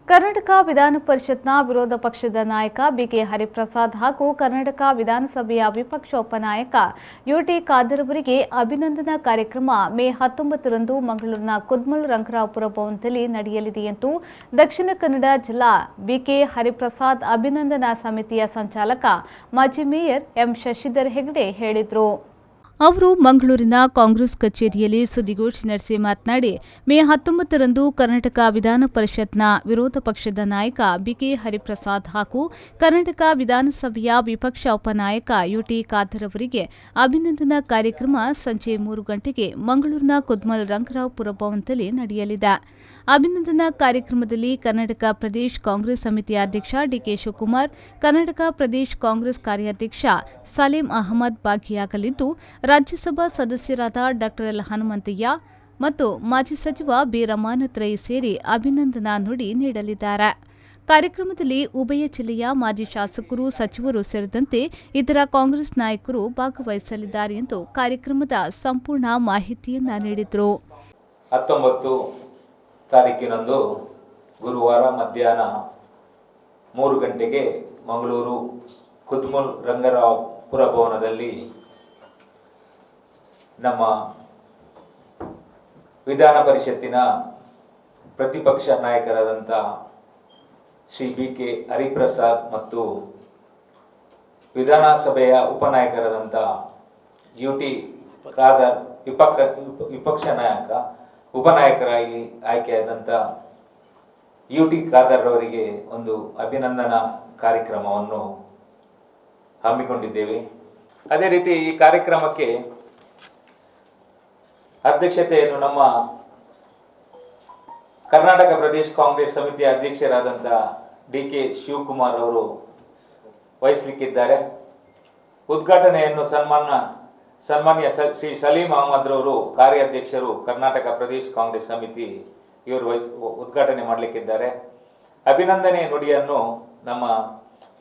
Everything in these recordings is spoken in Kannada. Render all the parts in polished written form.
ಕರ್ನಾಟಕ ವಿಧಾನ ಪರಿಷತ್ನ ವಿರೋಧ ಪಕ್ಷದ ನಾಯಕ ಬಿಕೆ ಹರಿಪ್ರಸಾದ್ ಹಾಗೂ ಕರ್ನಾಟಕ ವಿಧಾನಸಭೆಯ ವಿಪಕ್ಷ ಉಪನಾಯಕ ಯುಟಿ ಖಾದರ್ ಅವರಿಗೆ ಅಭಿನಂದನಾ ಕಾರ್ಯಕ್ರಮ ಮೇ 19ರಂದು ಮಂಗಳೂರಿನ ಕುದ್ಮಲ್ ರಂಗರಾವಪುರ ಭವನದಲ್ಲಿ ನಡೆಯಲಿದೆ ಎಂದು ದಕ್ಷಿಣ ಕನ್ನಡ ಜಿಲ್ಲಾ ಬಿಕೆ ಹರಿಪ್ರಸಾದ್ ಅಭಿನಂದನಾ ಸಮಿತಿಯ ಸಂಚಾಲಕ ಮಾಜಿ ಮೇಯರ್ ಎಂ ಶಶಿಧರ್ ಹೆಗ್ಡೆ ಹೇಳಿದರು. ಅವರು ಮಂಗಳೂರಿನ ಕಾಂಗ್ರೆಸ್ ಕಚೇರಿಯಲ್ಲಿ ಸುದ್ದಿಗೋಷ್ಠಿ ನಡೆಸಿ ಮಾತನಾಡಿ, ಮೇ 19ರಂದು ಕರ್ನಾಟಕ ವಿಧಾನ ಪರಿಷತ್ನ ವಿರೋಧ ಪಕ್ಷದ ನಾಯಕ ಬಿಕೆ ಹರಿಪ್ರಸಾದ್ ಹಾಗೂ ಕರ್ನಾಟಕ ವಿಧಾನಸಭೆಯ ವಿಪಕ್ಷ ಉಪನಾಯಕ ಯುಟಿ ಖಾದರ್ ಅವರಿಗೆ ಅಭಿನಂದನಾ ಕಾರ್ಯಕ್ರಮ ಸಂಜೆ 3 ಗಂಟೆಗೆ ಮಂಗಳೂರಿನ ಕುದ್ಮಲ್ ರಂಗರಾವಪುರ ಭವನದಲ್ಲಿ ನಡೆಯಲಿದೆ. ಅಭಿನಂದನಾ ಕಾರ್ಯಕ್ರಮದಲ್ಲಿ ಕರ್ನಾಟಕ ಪ್ರದೇಶ ಕಾಂಗ್ರೆಸ್ ಸಮಿತಿಯ ಅಧ್ಯಕ್ಷ ಡಿಕೆ ಶಿವಕುಮಾರ್, ಕರ್ನಾಟಕ ಪ್ರದೇಶ ಕಾಂಗ್ರೆಸ್ ಕಾರ್ಯಾಧ್ಯಕ್ಷ ಸಲೀಂ ಅಹಮದ್ ಭಾಗಿಯಾಗಲಿದ್ದು, ರಾಜ್ಯಸಭಾ ಸದಸ್ಯರಾದ ಡಾ ಎಲ್ ಹನುಮಂತಯ್ಯ ಮತ್ತು ಮಾಜಿ ಸಚಿವ ಬಿ ರಮಾನಾಥ್ ರೈ ಸೇರಿ ಅಭಿನಂದನಾ ನುಡಿ ನೀಡಲಿದ್ದಾರೆ. ಕಾರ್ಯಕ್ರಮದಲ್ಲಿ ಉಭಯ ಜಿಲ್ಲೆಯ ಮಾಜಿ ಶಾಸಕರು, ಸಚಿವರು ಸೇರಿದಂತೆ ಇತರ ಕಾಂಗ್ರೆಸ್ ನಾಯಕರು ಭಾಗವಹಿಸಲಿದ್ದಾರೆ ಎಂದು ಕಾರ್ಯಕ್ರಮದ ಸಂಪೂರ್ಣ ಮಾಹಿತಿಯನ್ನ ನೀಡಿದರು. 19 ತಾರೀಕಿನಂದು ಗುರುವಾರ ಮಧ್ಯಾಹ್ನ 3 ಗಂಟೆಗೆ ಮಂಗಳೂರು ಕುದ್ಮಲ್ ರಂಗರಾವಪುರ ಭವನದಲ್ಲಿ ನಮ್ಮ ವಿಧಾನ ಪರಿಷತ್ತಿನ ಪ್ರತಿಪಕ್ಷ ನಾಯಕರಾದಂಥ ಶ್ರೀ ಬಿಕೆ ಹರಿಪ್ರಸಾದ್ ಮತ್ತು ವಿಧಾನಸಭೆಯ ಉಪನಾಯಕರಾದಂಥ ಯುಟಿ ಖಾದರ್ ವಿಪಕ್ಷ ನಾಯಕ ಉಪನಾಯಕರಾಗಿ ಆಯ್ಕೆಯಾದಂಥ ಯುಟಿ ಖಾದರ್ ಅವರಿಗೆ ಒಂದು ಅಭಿನಂದನಾ ಕಾರ್ಯಕ್ರಮವನ್ನು ಹಮ್ಮಿಕೊಂಡಿದ್ದೇವೆ. ಅದೇ ರೀತಿ ಈ ಕಾರ್ಯಕ್ರಮಕ್ಕೆ ಅಧ್ಯಕ್ಷತೆಯನ್ನು ನಮ್ಮ ಕರ್ನಾಟಕ ಪ್ರದೇಶ ಕಾಂಗ್ರೆಸ್ ಸಮಿತಿಯ ಅಧ್ಯಕ್ಷರಾದಂಥ ಡಿಕೆ ಶಿವಕುಮಾರ್ ಅವರು ವಹಿಸಲಿಕ್ಕಿದ್ದಾರೆ. ಉದ್ಘಾಟನೆಯನ್ನು ಸನ್ಮಾನ್ಯ ಶ್ರೀ ಸಲೀಂ ಅಹಮದ್ ರವರು ಕಾರ್ಯಾಧ್ಯಕ್ಷರು ಕರ್ನಾಟಕ ಪ್ರದೇಶ ಕಾಂಗ್ರೆಸ್ ಸಮಿತಿ ಇವರು ಉದ್ಘಾಟನೆ ಮಾಡಲಿಕ್ಕಿದ್ದಾರೆ. ಅಭಿನಂದನೆ ನುಡಿಯನ್ನು ನಮ್ಮ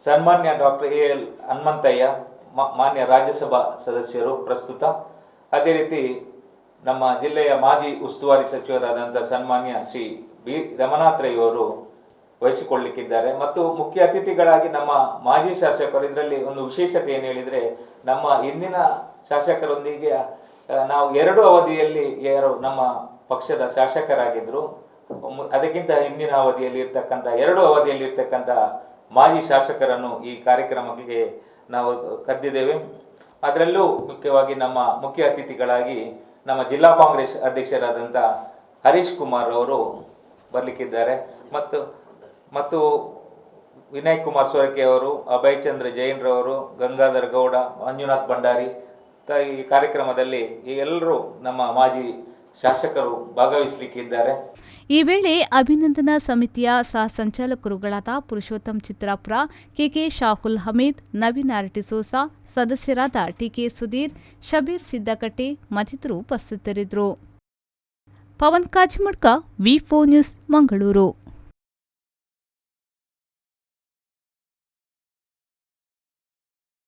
ಸನ್ಮಾನ್ಯ ಡಾಕ್ಟರ್ ಎ ಎಲ್ ಹನುಮಂತಯ್ಯ ಮಾನ್ಯ ರಾಜ್ಯಸಭಾ ಸದಸ್ಯರು ಪ್ರಸ್ತುತ, ಅದೇ ರೀತಿ ನಮ್ಮ ಜಿಲ್ಲೆಯ ಮಾಜಿ ಉಸ್ತುವಾರಿ ಸಚಿವರಾದಂಥ ಸನ್ಮಾನ್ಯ ಶ್ರೀ ಬಿ ರಮಾನಾಥ್ ರೈ ಅವರು ವಹಿಸಿಕೊಳ್ಳಲಿಕ್ಕಿದ್ದಾರೆ. ಮತ್ತು ಮುಖ್ಯ ಅತಿಥಿಗಳಾಗಿ ನಮ್ಮ ಮಾಜಿ ಶಾಸಕರು, ಇದರಲ್ಲಿ ಒಂದು ವಿಶೇಷತೆ ಏನು ಹೇಳಿದರೆ, ನಮ್ಮ ಹಿಂದಿನ ಶಾಸಕರೊಂದಿಗೆ ನಾವು 2 ಅವಧಿಯಲ್ಲಿ ನಮ್ಮ ಪಕ್ಷದ ಶಾಸಕರಾಗಿದ್ದರು. ಅದಕ್ಕಿಂತ ಹಿಂದಿನ ಅವಧಿಯಲ್ಲಿ ಇರ್ತಕ್ಕಂಥ 2 ಅವಧಿಯಲ್ಲಿ ಇರ್ತಕ್ಕಂಥ ಮಾಜಿ ಶಾಸಕರನ್ನು ಈ ಕಾರ್ಯಕ್ರಮಕ್ಕೆ ನಾವು ಕರೆದಿದ್ದೇವೆ. ಅದರಲ್ಲೂ ಮುಖ್ಯವಾಗಿ ನಮ್ಮ ಮುಖ್ಯ ಅತಿಥಿಗಳಾಗಿ ನಮ್ಮ ಜಿಲ್ಲಾ ಕಾಂಗ್ರೆಸ್ ಅಧ್ಯಕ್ಷರಾದಂಥ ಹರೀಶ್ ಕುಮಾರ್ ಅವರು ಬರಲಿಕ್ಕಿದ್ದಾರೆ. ಮತ್ತು ವಿನಯ್ ಕುಮಾರ್ ಸೊರಕೆ ಅವರು, ಅಭಯ್ ಚಂದ್ರ ಜೈನ್ ರವರು, ಗಂಗಾಧರ್ ಗೌಡ, ಮಂಜುನಾಥ್ ಭಂಡಾರಿ ಈ ಕಾರ್ಯಕ್ರಮದಲ್ಲಿ ಎಲ್ಲರೂ ನಮ್ಮ ಮಾಜಿ ಶಾಸಕರು ಭಾಗವಹಿಸಲಿಕ್ಕಿದ್ದಾರೆ. ಈ ವೇಳೆ ಅಭಿನಂದನಾ ಸಮಿತಿಯ ಸಹ ಸಂಚಾಲಕರುಗಳಾದ ಪುರುಷೋತ್ತಮ್ ಚಿತ್ರಾಪುರ, ಕೆಕೆ ಶಾಹುಲ್ ಹಮೀದ್, ನವೀನ್ ಆರ್ಟಿಸೋಸಾ, ಸದಸ್ಯರಾದ ಟಿಕೆ ಸುಧೀರ್, ಶಬೀರ್ ಸಿದ್ದಕಟ್ಟೆ ಮತ್ತಿತರರು ಉಪಸ್ಥಿತರಿದ್ದರು. ಪವನ್ ಕಾಚಿಮಡ್ಕ, ವಿ4 ನ್ಯೂಸ್, ಮಂಗಳೂರು.